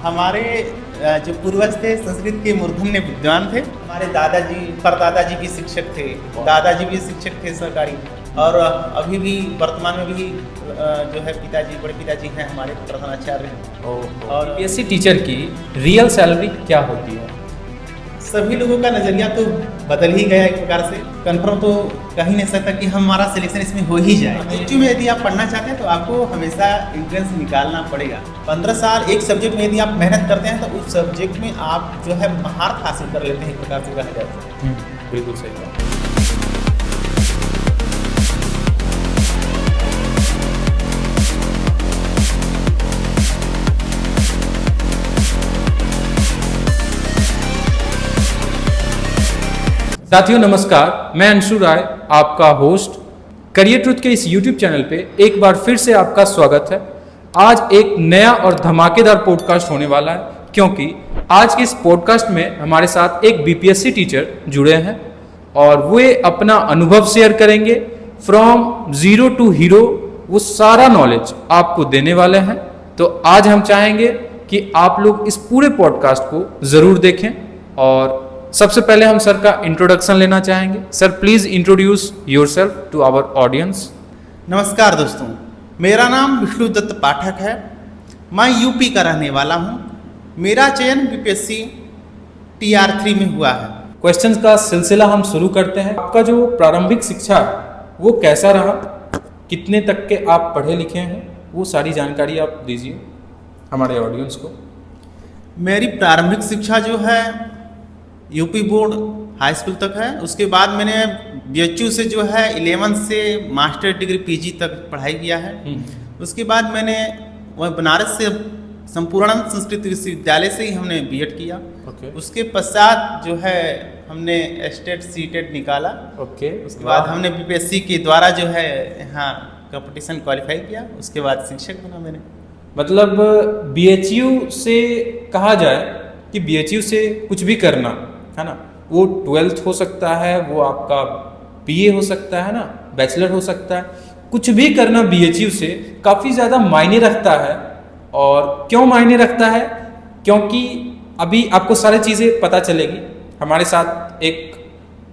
हमारे जो पूर्वज थे संस्कृत के मूर्धन्य विद्वान थे। हमारे दादाजी परदादाजी भी शिक्षक थे, दादाजी भी शिक्षक थे सरकारी, और अभी भी वर्तमान में भी जो है पिताजी बड़े पिताजी हैं हमारे प्रधानाचार्य हैं। और बीपीएससी टीचर की रियल सैलरी क्या होती है? सभी लोगों का नज़रिया तो बदल ही गया एक प्रकार से। कन्फर्म तो कह ही नहीं सकता कि हमारा सिलेक्शन इसमें हो ही जाए। बीएचयू में यदि आप पढ़ना चाहते हैं तो आपको हमेशा एंट्रेंस निकालना पड़ेगा। 15 साल एक सब्जेक्ट में यदि आप मेहनत करते हैं तो उस सब्जेक्ट में आप जो है महारत हासिल कर लेते हैं, एक प्रकार से कहा जाता है। बिल्कुल सही बात। साथियों नमस्कार, मैं अंशु राय, आपका होस्ट करियर ट्रुथ के इस YouTube चैनल पे एक बार फिर से आपका स्वागत है। आज एक नया और धमाकेदार पॉडकास्ट होने वाला है, क्योंकि आज के इस पॉडकास्ट में हमारे साथ एक बीपीएससी टीचर जुड़े हैं और वे अपना अनुभव शेयर करेंगे। फ्रॉम जीरो टू हीरो वो सारा नॉलेज आपको देने वाले हैं। तो आज हम चाहेंगे कि आप लोग इस पूरे पॉडकास्ट को ज़रूर देखें। और सबसे पहले हम सर का इंट्रोडक्शन लेना चाहेंगे। Sir please introduce yourself to our audience. नमस्कार दोस्तों, मेरा नाम विष्णुदत्त पाठक है। मैं यूपी का रहने वाला हूँ। मेरा चयन बीपीएससी TR3 में हुआ है। क्वेश्चंस का सिलसिला हम शुरू करते हैं। आपका जो प्रारंभिक शिक्षा वो कैसा रहा, कितने तक के आप पढ़े लिखे हैं, वो सारी जानकारी आप दीजिए हमारे ऑडियंस को। मेरी प्रारंभिक शिक्षा जो है यूपी बोर्ड हाई स्कूल तक है। उसके बाद मैंने बीएचयू से जो है 11 से मास्टर डिग्री पीजी तक पढ़ाई किया है। उसके बाद मैंने वह बनारस से संपूर्णानंद संस्कृत विश्वविद्यालय से ही हमने बीएड किया। उसके पश्चात जो है हमने स्टेट सीटेट निकाला। उसके बाद हमने बीपीएससी के द्वारा जो है यहाँ कंपटीशन क्वालिफाई किया। उसके बाद शिक्षक बना मैंने। मतलब बीएचयू से कहा जाए कि बीएचयू से कुछ भी करना है ना, वो 12th हो सकता है, वो आपका बीए हो सकता है ना, बैचलर हो सकता है, कुछ भी करना बीएचयू से काफ़ी ज़्यादा मायने रखता है। और क्यों मायने रखता है? क्योंकि अभी आपको सारी चीज़ें पता चलेगी। हमारे साथ एक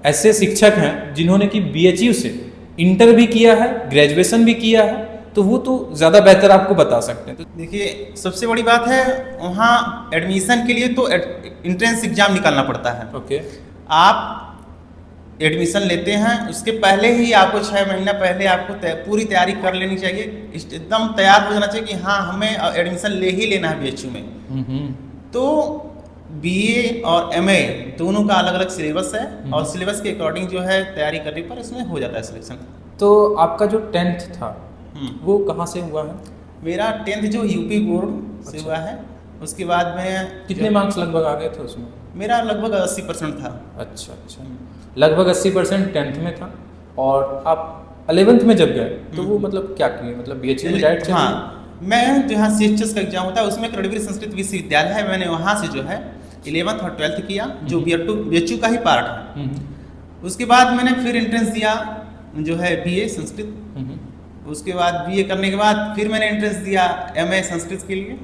ऐसे शिक्षक हैं जिन्होंने कि बीएचयू से इंटर भी किया है, ग्रेजुएशन भी किया है, तो वो तो ज़्यादा बेहतर आपको बता सकते हैं। तो देखिए, सबसे बड़ी बात है वहाँ एडमिशन के लिए तो एंट्रेंस एग्जाम निकालना पड़ता है। आप एडमिशन लेते हैं, उसके पहले ही आपको 6 महीना पहले आपको पूरी तैयारी कर लेनी चाहिए। एकदम तैयार हो जाना चाहिए कि हाँ हमें एडमिशन ले ही लेना है बीएचयू में। तो बीए और एमए दोनों का अलग अलग सिलेबस है और सिलेबस के अकॉर्डिंग जो है तैयारी करने पर इसमें हो जाता है सिलेक्शन। तो आपका जो 10th था वो कहाँ से हुआ है? मेरा 10th जो यूपी बोर्ड से हुआ है। उसके बाद में कितने मार्क्स लगभग आ गए थे उसमें? मेरा लगभग 80% था। अच्छा, लगभग 80% 10th में था। और आप 11th में जब गए तो वो मतलब क्या किए, मतलब बीएचयू में डायरेक्ट? हाँ, मैं जो यहाँ CHS का एग्जाम होता है उसमें रणवीर संस्कृत विश्वविद्यालय है, मैंने वहाँ से जो है 11th और 12th किया, जो बीएचयू का ही पार्ट है। उसके बाद मैंने फिर एंट्रेंस दिया जो है बीए संस्कृत। उसके बाद बीए करने के बाद फिर मैंने एंट्रेंस दिया एमए संस्कृत के लिए,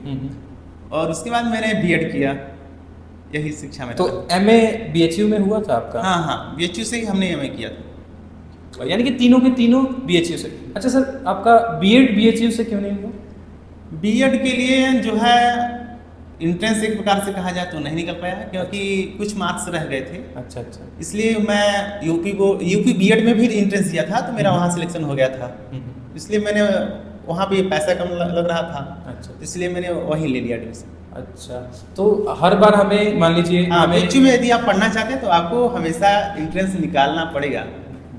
और उसके बाद मैंने बीएड किया। यही शिक्षा में। तो एमए बीएचयू में हुआ था आपका? हाँ, बीएचयू से ही हमने एमए किया था। यानी कि तीनों के तीनों बीएचयू से। अच्छा सर, आपका बीएड बीएचयू से क्यों नहीं हुआ? बीएड के लिए जो है एंट्रेंस एक प्रकार से कहा जाए तो नहीं निकल पाया, क्योंकि कुछ मार्क्स रह गए थे। अच्छा, इसलिए मैं यूपी बीएड में भी एंट्रेंस दिया था, तो मेरा वहाँ सिलेक्शन हो गया था। इसलिए मैंने वहाँ पे पैसा कम लग रहा था। अच्छा, इसलिए मैंने वहीं ले लिया एडमिशन। अच्छा, तो हर बार हमें मान लीजिए बीएचयू में यदि आप पढ़ना चाहते हैं तो आपको हमेशा एंट्रेंस निकालना पड़ेगा।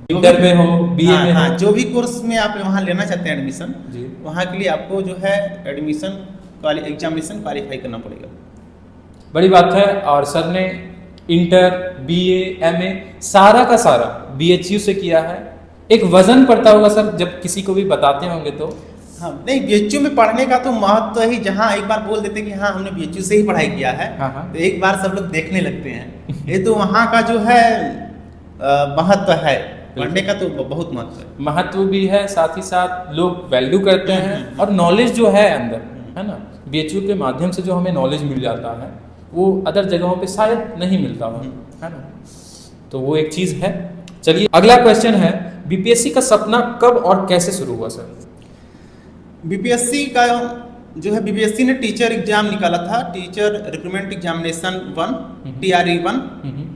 इंटर में हो, बीए में हो, जो भी कोर्स में आप वहाँ लेना चाहते हैं एडमिशन, वहाँ के लिए आपको जो है एडमिशन एग्जामिनेशन क्वालिफाई करना पड़ेगा। बड़ी बात है। और सर ने इंटर, बीए, एमए सारा का सारा बीएचयू से किया है। एक वजन पड़ता होगा सर जब किसी को भी बताते होंगे तो? हाँ, नहीं, बीएचयू में पढ़ने का तो महत्व ही, जहाँ एक बार बोल देते कि हाँ हमने बीएचयू से ही पढ़ाई किया है, तो एक बार सब लोग देखने लगते हैं। ये तो वहाँ का जो है महत्व है, पढ़ने का तो बहुत महत्व है। महत्व भी है, साथ ही साथ लोग वैल्यू करते हैं और नॉलेज जो है अंदर, है ना, बीएचयू के माध्यम से जो हमें नॉलेज मिल जाता है वो अदर जगहों पे शायद नहीं मिलता हो, है ना। तो वो एक चीज़ है। चलिए अगला क्वेश्चन है, बीपीएससी का सपना कब और कैसे शुरू हुआ सर? बीपीएससी का जो है, बीपीएससी ने टीचर एग्जाम निकाला था, टीचर रिक्रूटमेंट एग्जामिनेशन 1 TRE 1।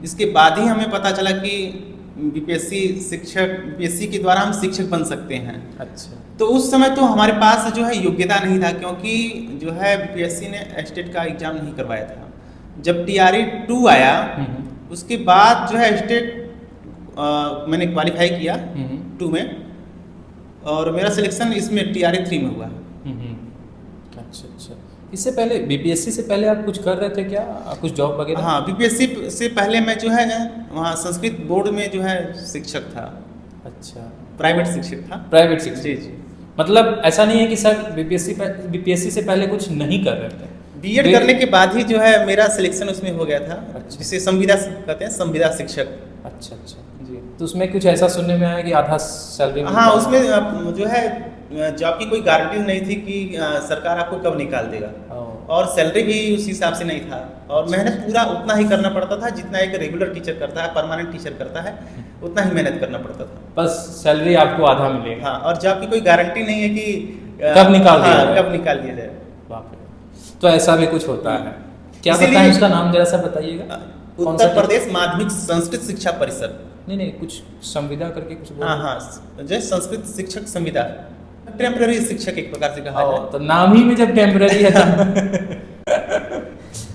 इसके बाद ही हमें पता चला कि बीपीएससी के द्वारा हम शिक्षक बन सकते हैं। अच्छा। तो उस समय तो हमारे पास जो है योग्यता नहीं था, क्योंकि जो है बीपीएससी ने स्टेट का एग्जाम नहीं करवाया था। जब TRE 2 आया उसके बाद जो है स्टेट मैंने क्वालिफाई किया 2 में, और मेरा सिलेक्शन इसमें TRE 3 में हुआ। अच्छा। इससे पहले बीपीएससी से पहले आप कुछ कर रहे थे क्या, कुछ जॉब वगैरह? हाँ, बीपीएससी से पहले मैं जो है वहाँ संस्कृत बोर्ड में जो है शिक्षक था। अच्छा, प्राइवेट शिक्षक था। प्राइवेट शिक्षक। जी। मतलब ऐसा नहीं है कि सर बीपीएससी से पहले कुछ नहीं कर रहे थे? बीएड करने के बाद ही जो है मेरा सिलेक्शन उसमें हो गया था। अच्छा। जिसे संविदा कहते हैं, संविदा शिक्षक। अच्छा जी। तो उसमें कुछ ऐसा सुनने में आया कि आधा सैलरी? हाँ, उसमें जो है जॉब की कोई गारंटी नहीं थी कि सरकार आपको कब निकाल देगा, और सैलरी भी उस हिसाब से नहीं था, और मेहनत पूरा उतना ही करना पड़ता था जितना एक रेगुलर टीचर करता है, परमानेंट टीचर करता है, उतना ही मेहनत करना पड़ता था। बस सैलरी आपको आधा मिलेगा। हाँ, और जॉब की कोई गारंटी नहीं है कि कब निकाल दिया जाए। कब निकाल दिया जाए। बाप रे। तो ऐसा भी कुछ होता है क्या? इसीलिए- बताएं उसका नाम जरा सा बताइएगा। उत्तर प्रदेश माध्यमिक संस्कृत शिक्षा परिषद। नहीं, कुछ संविदा करके कुछ बोल। हाँ, जो संस्कृत शिक्षक संविदा, टेम्पररी शिक्षक एक प्रकार से कहा जाए। तो नाम ही में जब टेम्पररी है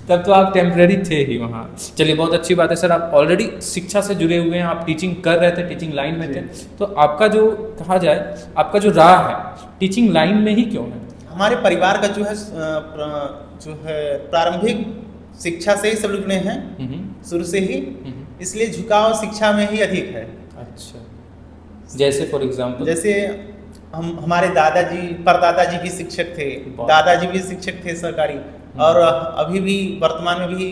तब तो आप टेम्पररी थे ही वहाँ। चलिए, बहुत अच्छी बात है सर, आप ऑलरेडी शिक्षा से जुड़े हुए हैं, आप टीचिंग कर रहे थे, टीचिंग लाइन में थे। तो आपका जो कहा जाए, आपका जो राह है टीचिंग लाइन में ही क्यों है? हमारे परिवार का जो है प्रारंभिक शिक्षा से ही सब लोग जुड़े हैं, शुरू से ही, इसलिए झुकाव शिक्षा में ही अधिक है। अच्छा, जैसे फॉर एग्जाम्पल? जैसे हमारे दादाजी परदादाजी भी शिक्षक थे, दादाजी भी शिक्षक थे सरकारी, और अभी भी वर्तमान में भी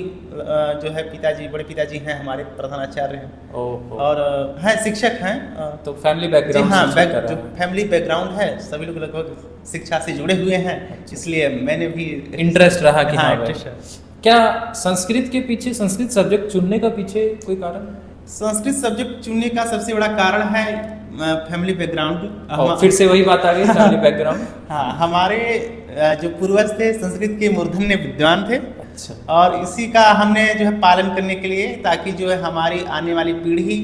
जो है पिताजी, बड़े पिताजी हैं हमारे प्रधानाचार्य हैं, और हैं शिक्षक हैं। तो फैमिली बैकग्राउंड? हाँ, जो फैमिली बैकग्राउंड है, सभी लोग लगभग शिक्षा से जुड़े हुए हैं, इसलिए मैंने भी इंटरेस्ट रहा कि हाँ, इंटरेस्ट है। क्या संस्कृत के पीछे, संस्कृत सब्जेक्ट चुनने का पीछे कोई कारण? संस्कृत सब्जेक्ट चुनने का सबसे बड़ा कारण है फैमिली बैकग्राउंड। फिर से वही बात आ गई, फैमिली बैकग्राउंड। हाँ, हमारे जो पूर्वज थे संस्कृत के मूर्धन्य विद्वान थे। अच्छा। और इसी का हमने जो है पालन करने के लिए, ताकि जो है हमारी आने वाली पीढ़ी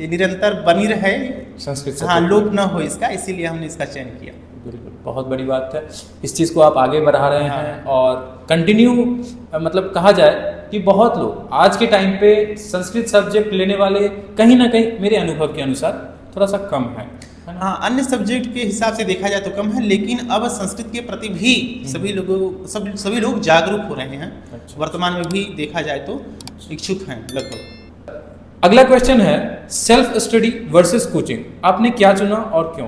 निरंतर बनी रहे, संस्कृत। हाँ, लोप न हो इसका, इसीलिए हमने इसका चयन किया। बिल्कुल, बहुत बड़ी बात है। इस चीज़ को आप आगे बढ़ा रहे हैं और कंटिन्यू, मतलब कहा जाए कि बहुत लोग आज के टाइम पे संस्कृत सब्जेक्ट लेने वाले कहीं ना कहीं मेरे अनुभव के अनुसार थोड़ा सा कम है। हाँ, अन्य सब्जेक्ट के हिसाब से देखा जाए तो कम है, लेकिन अब संस्कृत के प्रति भी सभी लोग जागरूक हो रहे हैं। अच्छा। वर्तमान में भी देखा जाए तो इच्छुक हैं लगभग। अगला क्वेश्चन है, सेल्फ स्टडी वर्सेस कोचिंग, आपने क्या चुना और क्यों?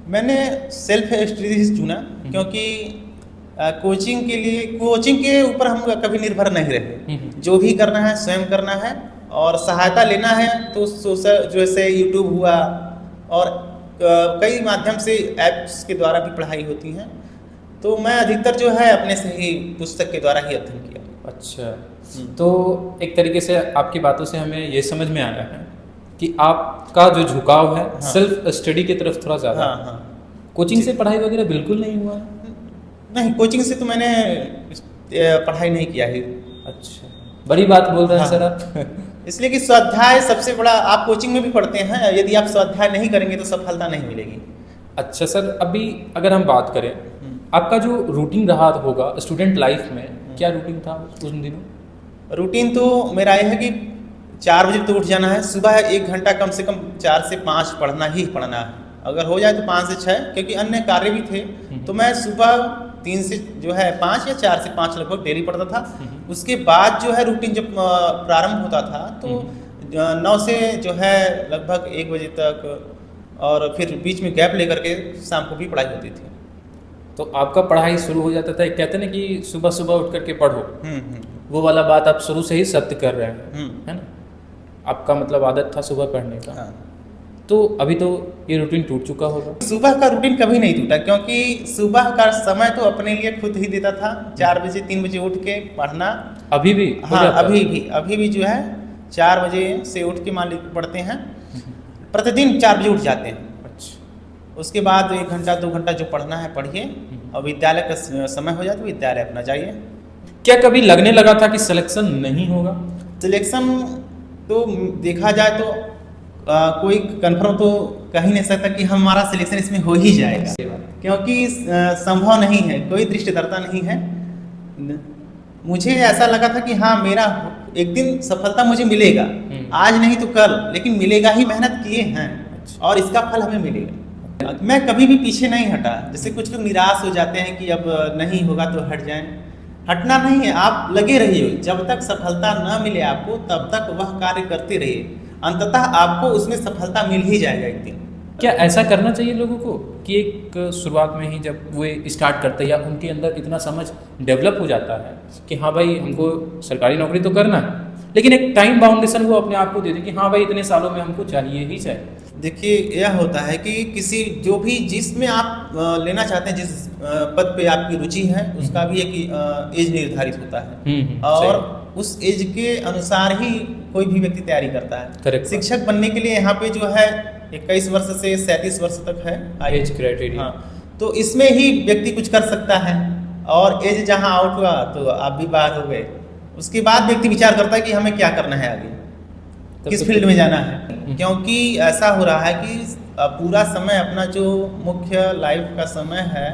मैंने सेल्फ स्टडी चुना, क्योंकि कोचिंग के ऊपर हम कभी निर्भर नहीं रहे। जो भी करना है स्वयं करना है, और सहायता लेना है तो सोशल, जैसे यूट्यूब हुआ, और कई माध्यम से ऐप्स के द्वारा भी पढ़ाई होती हैं। तो मैं अधिकतर जो है अपने से ही पुस्तक के द्वारा ही अध्ययन किया। अच्छा, तो एक तरीके से आपकी बातों से हमें ये समझ में आ रहा है कि आपका जो झुकाव है सेल्फ स्टडी की तरफ थोड़ा ज़्यादा। हाँ। कोचिंग से पढ़ाई वगैरह बिल्कुल नहीं हुआ? नहीं, कोचिंग से तो मैंने पढ़ाई नहीं किया है। अच्छा, बड़ी बात बोल रहे हैं सर आप। इसलिए कि स्वाध्याय सबसे बड़ा, आप कोचिंग में भी पढ़ते हैं, यदि आप स्वाध्याय नहीं करेंगे तो सफलता नहीं मिलेगी। अच्छा सर, अभी अगर हम बात करें, आपका जो रूटीन रहा होगा स्टूडेंट लाइफ में, क्या रूटीन था उन दिनों? रूटीन तो मेरा यह है कि 4 बजे तो उठ जाना है, सुबह 1 घंटा कम से कम 4 से 5 पढ़ना ही पढ़ना है, अगर हो जाए तो 5 से 6, क्योंकि अन्य कार्य भी थे। तो मैं सुबह 3 से जो है 5 या 4 से 5 लगभग डेली पढ़ता था। उसके बाद जो है रूटीन जब प्रारंभ होता था तो 9 से जो है लगभग 1 बजे तक, और फिर बीच में गैप लेकर के शाम को भी पढ़ाई होती थी। तो आपका पढ़ाई शुरू हो जाता था, कहते ना कि सुबह सुबह उठ करके पढ़ो, वो वाला बात आप शुरू से ही सत्य कर रहे हैं, है ना? आपका मतलब आदत था सुबह पढ़ने का। तो अभी तो ये रूटीन टूट चुका होगा। सुबह का रूटीन कभी नहीं टूटा, क्योंकि सुबह का समय तो अपने लिए खुद ही देता था। 4 बजे 3 बजे उठ के पढ़ना। अभी भी हो हाँ, जाता है? अभी भी जो है 4 बजे से उठ के मान लीजिए पढ़ते हैं। प्रतिदिन 4 बजे उठ जाते हैं। अच्छा। उसके बाद 1 घंटा 2 घंटा जो पढ़ना है पढ़िए, और विद्यालय का समय हो जाए तो विद्यालय अपना जाइए। क्या कभी लगने लगा था कि सिलेक्शन नहीं होगा? सिलेक्शन तो देखा जाए तो कोई कंफर्म तो कह ही नहीं सकता कि हमारा सिलेक्शन इसमें हो ही जाएगा, क्योंकि संभव नहीं है, कोई दृष्टिदाता नहीं है। मुझे ऐसा लगा था कि हाँ, मेरा एक दिन सफलता मुझे मिलेगा, आज नहीं तो कल, लेकिन मिलेगा ही। मेहनत किए हैं और इसका फल हमें मिलेगा। मैं कभी भी पीछे नहीं हटा। जैसे कुछ लोग निराश हो जाते हैं कि अब नहीं होगा तो हट जाएं। हटना नहीं है, आप लगे रहिए। जब तक सफलता न मिले आपको, तब तक वह कार्य करते रहिए। अंततः आपको उसमें सफलता मिल ही जाएगा एक दिन। क्या ऐसा करना चाहिए लोगों को कि एक शुरुआत में ही जब वे स्टार्ट करते हैं या उनके अंदर इतना समझ डेवलप हो जाता है कि हाँ भाई, हमको सरकारी नौकरी तो करना है, लेकिन एक टाइम बाउंडेशन वो अपने आप को दे दे कि हाँ भाई, इतने सालों में हमको चाहिए ही चाहिए। देखिए, यह होता है कि किसी जो भी जिसमें आप लेना चाहते हैं, जिस पद पे आपकी रुचि है, उसका भी एक एज निर्धारित होता है, और उस एज के अनुसार ही कोई भी व्यक्ति तैयारी करता है। करेक्ट। शिक्षक बनने के लिए यहाँ पे जो है 21 वर्ष से 37 वर्ष तक है एज क्राइटेरिया। हाँ, तो इसमें ही व्यक्ति कुछ कर सकता है, और एज जहाँ आउट हुआ तो आप भी बाहर हो गए। उसके बाद व्यक्ति विचार करता है कि हमें क्या करना है आगे, किस फील्ड में जाना है। क्योंकि ऐसा हो रहा है कि पूरा समय अपना जो मुख्य लाइफ का समय है,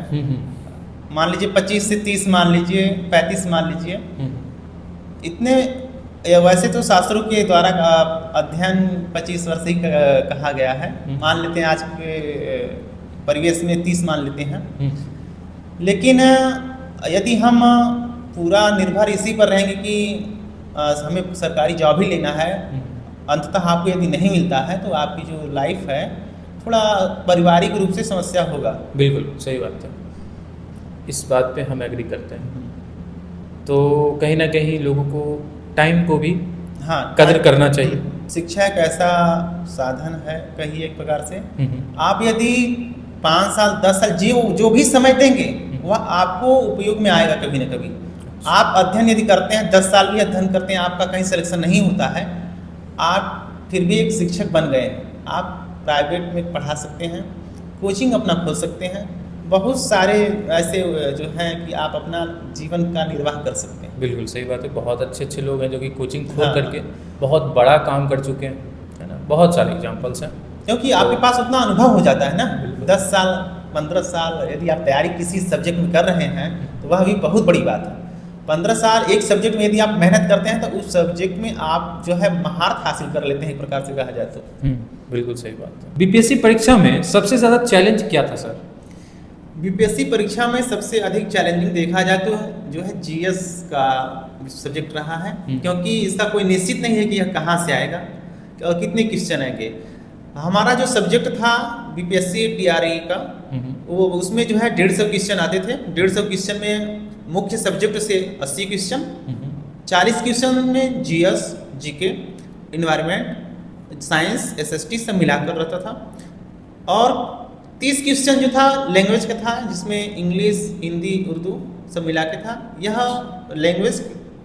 मान लीजिए 25 से 30, मान लीजिए 35, मान लीजिए, इतने वैसे तो शास्त्रों के द्वारा अध्ययन 25 वर्ष ही कहा गया है। मान लेते हैं आज के परिवेश में 30 मान लेते हैं, लेकिन यदि हम पूरा निर्भर इसी पर रहेंगे कि हमें सरकारी जॉब ही लेना है, अंततः आपको यदि नहीं मिलता है तो आपकी जो लाइफ है थोड़ा पारिवारिक रूप से समस्या होगा। बिल्कुल सही बात है, इस बात पे हम एग्री करते हैं। तो कहीं ना कहीं लोगों को टाइम को भी हाँ कदर करना चाहिए। शिक्षा एक ऐसा साधन है, कहिए एक प्रकार से, आप यदि 5 साल 10 साल जो भी समय देंगे वह आपको उपयोग में आएगा कभी ना कभी। आप अध्ययन यदि करते हैं, 10 साल भी अध्ययन करते हैं, आपका कहीं सिलेक्शन नहीं होता है, आप फिर भी एक शिक्षक बन गए, आप प्राइवेट में पढ़ा सकते हैं, कोचिंग अपना खोल सकते हैं। बहुत सारे ऐसे जो हैं कि आप अपना जीवन का निर्वाह कर सकते हैं। बिल्कुल सही बात है। बहुत अच्छे अच्छे लोग हैं जो कि कोचिंग खोल करके बहुत बड़ा काम कर चुके हैं, है ना। बहुत सारे एग्जांपल्स हैं, क्योंकि आपके पास उतना अनुभव हो जाता है ना। 10 साल 15 साल यदि आप तैयारी किसी सब्जेक्ट में कर रहे हैं तो वह भी बहुत बड़ी बात है। 15 साल एक सब्जेक्ट में यदि आप मेहनत करते हैं तो उस सब्जेक्ट में आप जो है महारत हासिल कर लेते हैं, एक प्रकार से कहा जाए तो। बिल्कुल सही बात है। बीपीएससी परीक्षा में सबसे ज़्यादा चैलेंज क्या था सर? बीपीएससी परीक्षा में सबसे अधिक चैलेंजिंग देखा जाए तो जो है जीएस का सब्जेक्ट रहा है, क्योंकि इसका कोई निश्चित नहीं है कि यह कहाँ से आएगा और कितने क्वेश्चन आएंगे। हमारा जो सब्जेक्ट था बीपीएससी टीआरई का, वो उसमें जो है 150 क्वेश्चन आते थे। 150 क्वेश्चन में मुख्य सब्जेक्ट से 80 क्वेश्चन, 40 क्वेश्चन में GS, GK, environment, science, SST सब मिलाकर रहता था, और 30 क्वेश्चन जो था लैंग्वेज का था, जिसमें इंग्लिश, हिंदी, उर्दू सब मिला के था। यह लैंग्वेज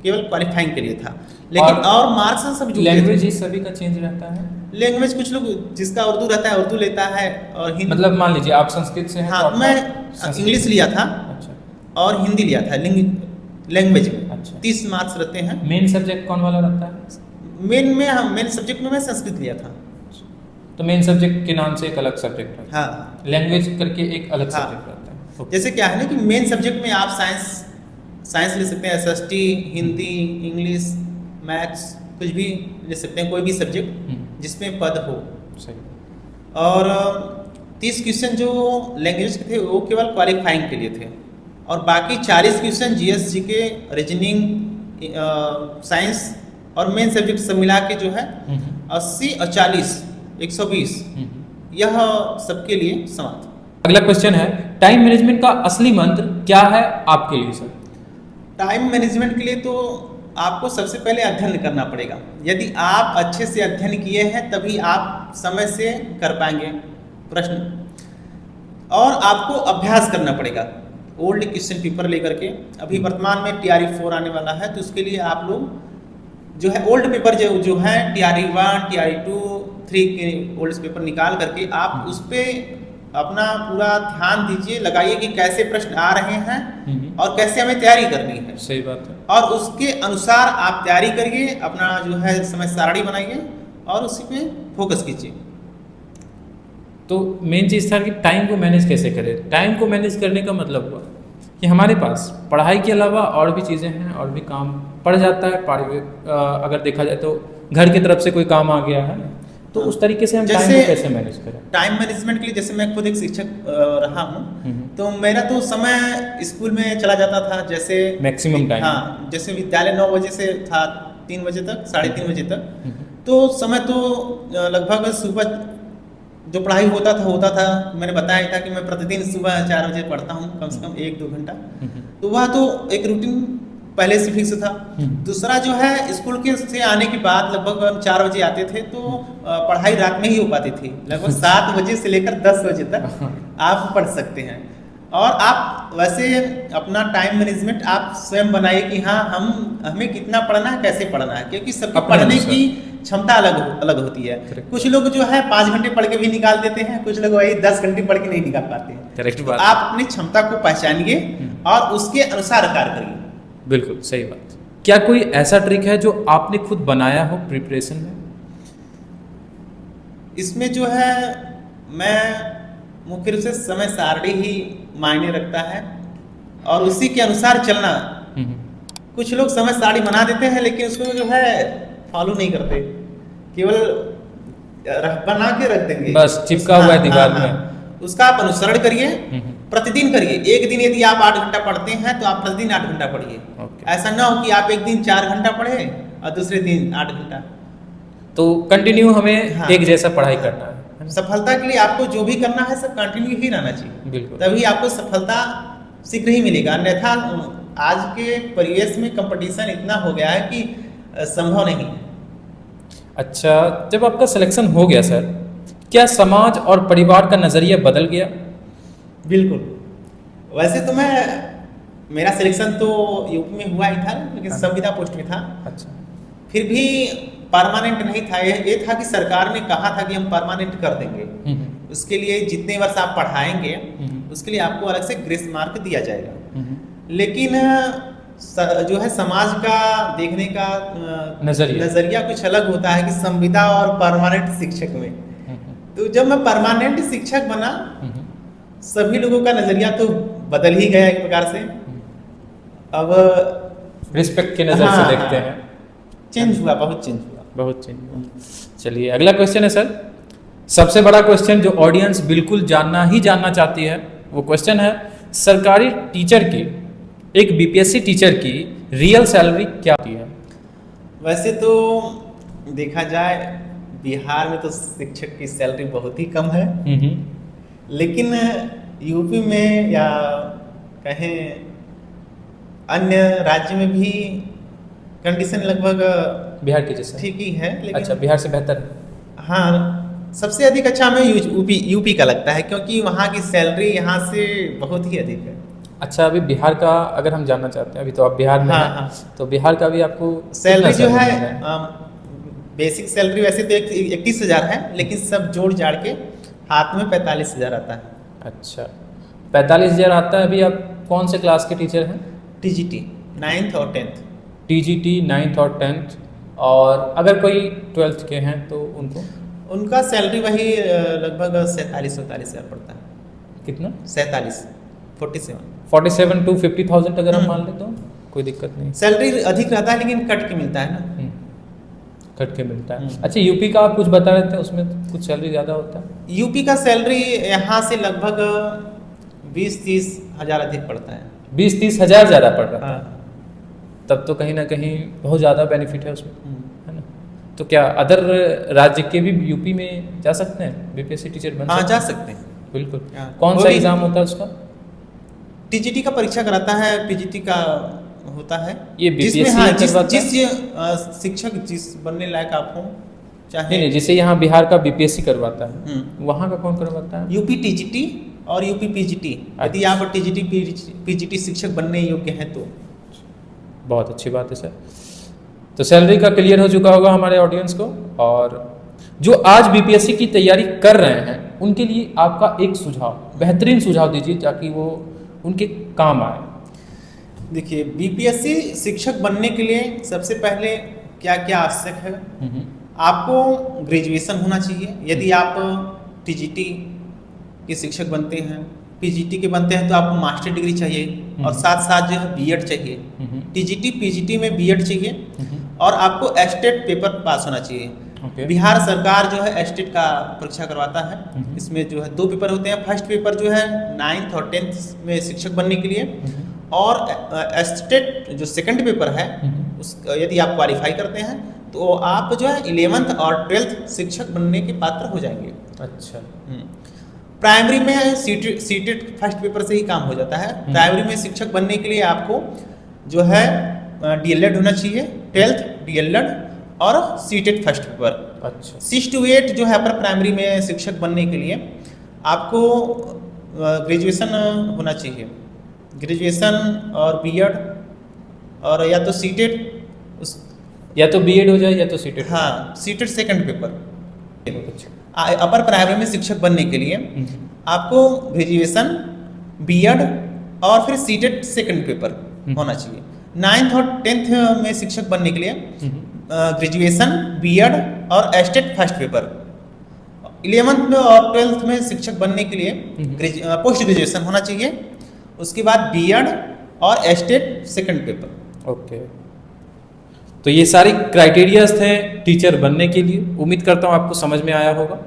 केवल क्वालिफाइंग के लिए था, लेकिन और मार्क्स सब जो लैंग्वेज ही सभी का चेंज रहता है। लैंग्वेज कुछ लोग जिसका उर्दू रहता है उर्दू लेता है, और हिंदी, मतलब मान लीजिए आप संस्कृत से हैं। हाँ, तो मैं इंग्लिश लिया था। अच्छा। और हिंदी लिया था लैंग्वेज में। अच्छा। 30 मार्क्स रहते हैं। मेन सब्जेक्ट कौन वाला रहता है? मेन सब्जेक्ट में मैं संस्कृत लिया था। तो मेन सब्जेक्ट के नाम से एक अलग सब्जेक्ट है, हाँ, लैंग्वेज करके एक अलग हाँ, सब्जेक्ट रहता है। Okay. जैसे क्या है ना कि मेन सब्जेक्ट में आप साइंस ले सकते हैं, एसएसटी, हिंदी, इंग्लिश, मैथ्स, कुछ भी ले सकते हैं, कोई भी सब्जेक्ट जिसमें पद हो। सही। और 30 क्वेश्चन जो लैंग्वेज के थे वो केवल क्वालिफाइंग के लिए थे, और बाकी 40 question GS, GK, reasoning, science और मेन सब्जेक्ट सब मिला के जो है 80 और 40 120, यह सबके लिए समान था। अगला क्वेश्चन है, टाइम मैनेजमेंट का असली मंत्र क्या है आपके लिए सर? टाइम मैनेजमेंट के लिए तो आपको सबसे पहले अध्ययन करना पड़ेगा। यदि आप अच्छे से अध्ययन किए हैं तभी आप समय से कर पाएंगे प्रश्न, और आपको अभ्यास करना पड़ेगा ओल्ड क्वेश्चन पेपर लेकर के। अभी वर्तमान में TRE 4 आने वाला है, तो उसके लिए आप लोग जो है ओल्ड पेपर जो है TRE 1, TRE 2, 3 के ओल्ड पेपर निकाल करके आप उस पर अपना पूरा ध्यान दीजिए, लगाइए कि कैसे प्रश्न आ रहे हैं और कैसे हमें तैयारी करनी है। सही बात है। और उसके अनुसार आप तैयारी करिए, अपना जो है समय सारणी बनाइए और उसी पे फोकस कीजिए। तो मेन चीज़ था कि टाइम को मैनेज कैसे करें। टाइम को मैनेज करने का मतलब हुआ कि हमारे पास पढ़ाई के अलावा और भी चीज़ें हैं, और भी काम पड़ जाता है। अगर देखा जाए तो घर की तरफ से कोई काम आ गया है, तो उस तरीके से हम टाइम को कैसे मैनेज करें। टाइम मैनेजमेंट के लिए जैसे मैं खुद एक शिक्षक रहा हूँ, तो मेरा तो समय स्कूल में चला जाता था, जैसे मैक्सिमम टाइम। हाँ, जैसे विद्यालय 9 बजे से था 3 बजे तक, 3:30 बजे तक, तो समय तो लगभग सुबह जो पढ़ाई होता था। मैंने बताया था कि मैं प्रतिदिन सुबह 4 बजे पढ़ता हूँ, कम से कम 1-2 घंटा। तो वह तो एक रूटीन पहले से फिक्स था। दूसरा जो है, स्कूल के से आने के बाद लगभग हम 4 बजे आते थे, तो पढ़ाई रात में ही हो पाती थी। लगभग 7 बजे से लेकर 10 बजे तक आप पढ़ सकते हैं। और आप वैसे अपना टाइम मैनेजमेंट आप स्वयं बनाइए कि हाँ, हमें कितना पढ़ना है, कैसे पढ़ना है, क्योंकि सबकी पढ़ने की क्षमता अलग होती है। कुछ लोग जो है 5 घंटे पढ़ के भी निकाल देते हैं, कुछ लोग वही 10 घंटे पढ़ के नहीं निकाल पाते हैं। तो आप अपनी क्षमता को पहचानिए और उसके अनुसार कार्य करिए। बिल्कुल सही बात। क्या कोई ऐसा ट्रिक है जो आपने खुद बनाया हो प्रिपरेशन में? इसमें जो है, मैं मुख्य रूप से समय सारणी ही मायने रखता है और उसी के अनुसार चलना। कुछ लोग समय सारणी बना देते हैं लेकिन उसको जो है फॉलो नहीं करते, केवल बना के रख देंगे, बस चिपका हुआ है दीवार में। उसका आप अनुसरण करिए, प्रतिदिन करिए। एक दिन यदि आप 8 घंटा पढ़ते हैं तो आप प्रतिदिन 8 घंटा पढ़िए। ऐसा ना हो कि आप एक दिन 4 घंटा पढ़े और दूसरे दिन 8 घंटा। तो कंटिन्यू हमें एक जैसा पढ़ाई करना है। सफलता के लिए आपको जो भी करना है सब कंटिन्यू ही रहना चाहिए, बिल्कुल, तभी आपको सफलता शीघ्र ही मिलेगा। अन्यथा आज के परिवेश में कंपटीशन इतना हो गया है कि संभव नहीं है। अच्छा, जब आपका सिलेक्शन हो गया सर, क्या समाज और परिवार का नजरिया बदल गया? बिल्कुल। वैसे तो मेरा सिलेक्शन तो यूपी में हुआ ही था, लेकिन संविदा पोस्ट में था। अच्छा। फिर भी परमानेंट नहीं था। ये था कि सरकार ने कहा था कि हम परमानेंट कर देंगे। उसके लिए जितने वर्ष आप पढ़ाएंगे उसके लिए आपको अलग से ग्रेस मार्क दिया जाएगा। लेकिन जो है समाज का देखने का नजरिया कुछ अलग होता है कि संविदा और परमानेंट शिक्षक में। तो जब मैं परमानेंट शिक्षक बना, सभी लोगों का नजरिया तो बदल ही गया एक प्रकार से। अब रिस्पेक्ट के नजर से देखते हैं। चेंज हुआ, बहुत चेंज हुआ। चलिए, अगला क्वेश्चन है सर, सबसे बड़ा क्वेश्चन जो ऑडियंस बिल्कुल जानना चाहती है, वो क्वेश्चन है, सरकारी टीचर की, एक बीपीएससी टीचर की रियल सैलरी क्या होती है? वैसे तो देखा जाए बिहार में तो शिक्षक की सैलरी बहुत ही कम है, लेकिन यूपी में या कहें अन्य राज्य में भी कंडीशन लगभग बिहार की जैसे ठीक ही है। लेकिन अच्छा, बिहार से बेहतर? हाँ, सबसे अधिक अच्छा हमें यूपी का लगता है, क्योंकि वहाँ की सैलरी यहाँ से बहुत ही अधिक है। अच्छा, अभी बिहार का अगर हम जानना चाहते हैं, अभी तो आप बिहार में हैं, तो बिहार का भी आपको सैलरी जो है बेसिक सैलरी वैसे तो 31,000 है, लेकिन सब जोड़ जाड़ के हाथ में 45,000 आता है। अच्छा, 45,000 आता है। अभी आप कौन से क्लास के टीचर हैं? TGT 9th और 10th। TGT 9th और 10th। और अगर कोई 12th के हैं तो उनका सैलरी वही लगभग 47,000 पड़ता है। कितना? 47 to 50,000 अगर हम मान ले तो कोई दिक्कत नहीं। सैलरी अधिक रहता है लेकिन कट के मिलता है ना। कट के मिलता है। अच्छा, यूपी का आप कुछ बता रहे थे, उसमें कुछ सैलरी ज़्यादा होता है? यूपी का सैलरी यहाँ से लगभग 20-30 हज़ार अधिक पड़ता है। 20-30 हज़ार ज़्यादा पड़ रहा है। तब तो कहीं ना कहीं बहुत ज़्यादा बेनिफिट है उसमें, है ना? तो क्या अदर राज्य के भी यूपी में जा सकते हैं बीपीएससी टीचर बन? हाँ, जा सकते हैं, बिल्कुल। कौन सा एग्जाम होता है उसका? TGT का परीक्षा कराता है, PGT का होता है ये जिसमें BPSC करवाता है? जिस शिक्षक जिस बनने लायक आप हो, चाहे नहीं, जैसे यहाँ बिहार का बीपीएससी करवाता है, वहाँ का कौन करवाता है? यूपी टीजीटी और यूपी पीजीटी। यदि अच्छा। आप टीजीटी पीजीटी शिक्षक बनने योग्य हैं तो। बहुत अच्छी बात है सर। तो सैलरी का क्लियर हो चुका होगा हमारे ऑडियंस को, और जो आज बीपीएससी की तैयारी कर रहे हैं उनके लिए आपका एक सुझाव, बेहतरीन सुझाव दीजिए ताकि वो उनके काम आए। देखिए, बीपीएससी शिक्षक बनने के लिए सबसे पहले क्या क्या आवश्यक है, आपको ग्रेजुएशन होना चाहिए। यदि आप टीजीटी के शिक्षक बनते हैं, पीजीटी के बनते हैं, तो आपको मास्टर डिग्री चाहिए और साथ साथ जो है बीएड चाहिए। टीजीटी पीजीटी में बीएड चाहिए और आपको एस्टेट पेपर पास होना चाहिए। बिहार सरकार जो है एस्टेट का परीक्षा करवाता है। इसमें जो है 2 पेपर होते हैं। फर्स्ट पेपर जो है 9th और 10th में शिक्षक बनने के लिए, और एस्टेट जो सेकंड पेपर है उस यदि आप क्वालिफाई करते हैं तो आप जो है 11th और 12th शिक्षक बनने के पात्र हो जाएंगे। अच्छा। प्राइमरी में सीटेट फर्स्ट पेपर से ही काम हो जाता है। प्राइमरी में शिक्षक बनने के लिए आपको जो है डीएलएड होना चाहिए, 12th डीएलएड और सीटेट फर्स्ट पेपर। अच्छा। 6 to 8 जो है अपर प्राइमरी में शिक्षक बनने के लिए आपको ग्रेजुएशन होना चाहिए। ग्रेजुएशन और बीएड और या तो सीटेट, या तो बीएड हो जाए या तो सीटेट। हाँ, सीटेट सेकंड पेपर। अच्छा। अपर प्राइमरी में शिक्षक बनने के लिए आपको ग्रेजुएशन, बीएड और फिर सीटेट सेकंड पेपर होना चाहिए। 9th और 10th में शिक्षक बनने के लिए ग्रेजुएशन, बीएड और एस्टेट फर्स्ट पेपर। 11th में और 12th में शिक्षक बनने के लिए पोस्ट ग्रेजुएशन होना चाहिए। उसके बाद बीएड और एस्टेट सेकंड पेपर। ओके, तो ये सारे क्राइटेरियाज थे टीचर बनने के लिए। उम्मीद करता हूँ आपको समझ में आया होगा।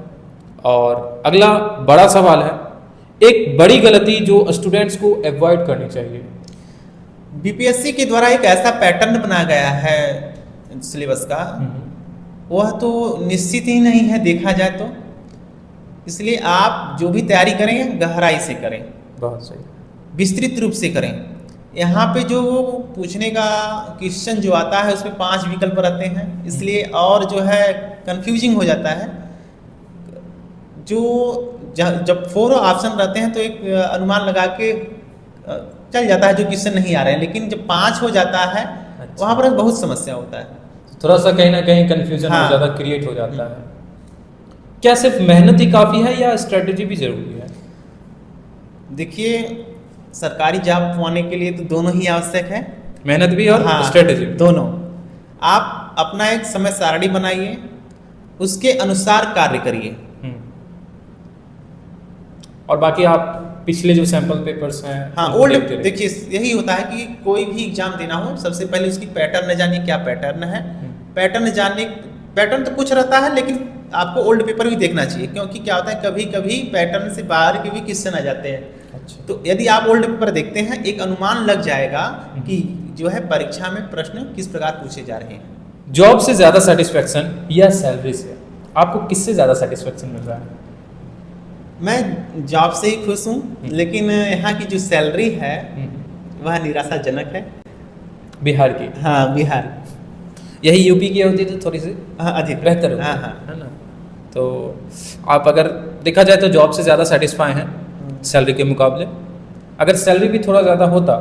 और अगला बड़ा सवाल है, एक बड़ी गलती जो स्टूडेंट्स को अवॉइड करनी चाहिए। बीपीएससी के द्वारा एक ऐसा पैटर्न बनाया गया है सिलेबस का, वह तो निश्चित ही नहीं है देखा जाए तो। इसलिए आप जो भी तैयारी करें गहराई से करें, बहुत सही, विस्तृत रूप से करें। यहाँ पे जो पूछने का क्वेश्चन जो आता है उसमें 5 विकल्प रहते हैं, इसलिए और जो है कंफ्यूजिंग हो जाता है। जो जब 4 ऑप्शन रहते हैं तो एक अनुमान लगा के चल जाता है जो क्वेश्चन नहीं आ रहे हैं, लेकिन जब 5 हो जाता है वहाँ पर बहुत समस्या होता है। थोड़ा सा कहीं ना कहीं कंफ्यूजन हाँ। ज़्यादा क्रिएट हो जाता है। क्या सिर्फ मेहनत ही काफ़ी है या स्ट्रेटेजी भी ज़रूरी है? देखिए, सरकारी जॉब पाने के लिए तो दोनों ही आवश्यक है, मेहनत भी और हाँ, स्ट्रेटेजी भी। दोनों। आप अपना एक समय सारणी बनाइए, उसके अनुसार कार्य करिए। और बाकी आप पिछले जो सैंपल पेपर्स हैं, हाँ, उनको ओल्ड देखते रहिए। देखिए, यही होता है कि कोई भी एग्जाम देना हो सबसे पहले उसकी पैटर्न जानिए, क्या पैटर्न है। पैटर्न जानने, पैटर्न तो कुछ रहता है लेकिन आपको ओल्ड पेपर भी देखना चाहिए, क्योंकि क्या होता है कभी कभी पैटर्न से बाहर के भी क्वेश्चन आ जाते हैं। अच्छा। तो यदि आप ओल्ड पेपर देखते हैं, एक अनुमान लग जाएगा कि जो है परीक्षा में प्रश्न किस प्रकार पूछे जा रहे हैं। जॉब से ज़्यादा सेटिस्फेक्शन या सैलरी से, आपको किससे ज़्यादा सेटिस्फेक्शन मिल रहा है? मैं जॉब से ही खुश हूँ, लेकिन यहाँ की जो सैलरी है वह निराशाजनक है। बिहार की? हाँ, बिहार। यही यूपी की होती तो थोड़ी सी हाँ, अधिक बेहतर होती हाँ, हाँ। है ना। तो आप अगर देखा जाए तो जॉब से ज़्यादा सेटिस्फाई हैं सैलरी के मुकाबले। अगर सैलरी भी थोड़ा ज़्यादा होता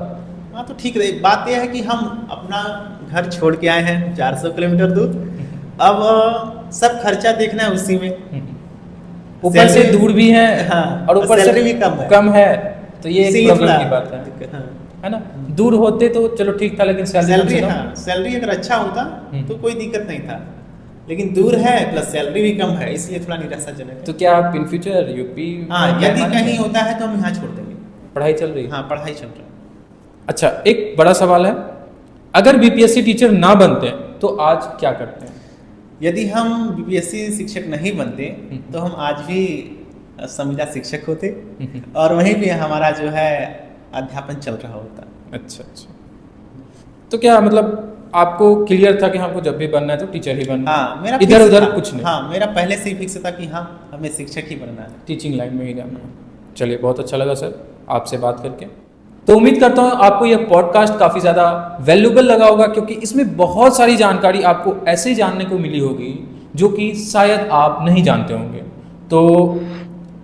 हाँ तो ठीक रहे। बात यह है कि हम अपना घर छोड़ के आए हैं 400 किलोमीटर दूर, अब सब खर्चा देखना है उसी में। ऊपर से सैलरी- दूर भी है, हाँ, और ऊपर से सैलरी भी कम है। तो ये एक इसीलिए प्रॉब्लम थोड़ा की बात है। हाँ। है ना। दूर होते तो चलो ठीक था, लेकिन सैलरी, कम हाँ, सैलरी अगर अच्छा होता तो कोई दिक्कत नहीं था, लेकिन दूर है प्लस सैलरी भी कम है, इसलिए थोड़ा निराशाजनक है। तो क्या आप इन फ्यूचर यूपी? हाँ, यदि कहीं होता है तो हम यहाँ छोड़ देंगे। पढ़ाई चल रही है? हाँ, पढ़ाई चल रहा है। अच्छा, एक बड़ा सवाल है, अगर बीपीएससी टीचर ना बनते तो आज क्या करते हैं? यदि हम बीपीएससी शिक्षक नहीं बनते तो हम आज भी संविदा शिक्षक होते और वहीं पे हमारा जो है अध्यापन चल रहा होता। अच्छा अच्छा। तो क्या मतलब आपको क्लियर था कि हमको जब भी बनना है तो टीचर ही बनना है? हाँ, मेरा इधर फिक्स उधर था। कुछ नहीं? हाँ, मेरा पहले से ही फिक्स था कि हाँ हमें शिक्षक ही बनना है। टीचिंग लाइन में ही जाना है। चलिए, बहुत अच्छा लगा सर आपसे बात करके। तो उम्मीद करता हूं आपको यह पॉडकास्ट काफ़ी ज़्यादा वैल्यूबल लगा होगा, क्योंकि इसमें बहुत सारी जानकारी आपको ऐसे जानने को मिली होगी जो कि शायद आप नहीं जानते होंगे। तो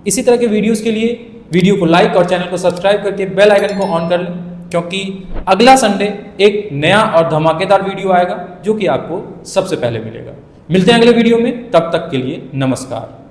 इसी तरह के वीडियोस के लिए वीडियो को लाइक और चैनल को सब्सक्राइब करके बेल आइकन को ऑन कर लें, क्योंकि अगला संडे एक नया और धमाकेदार वीडियो आएगा जो कि आपको सबसे पहले मिलेगा। मिलते हैं अगले वीडियो में, तब तक के लिए नमस्कार।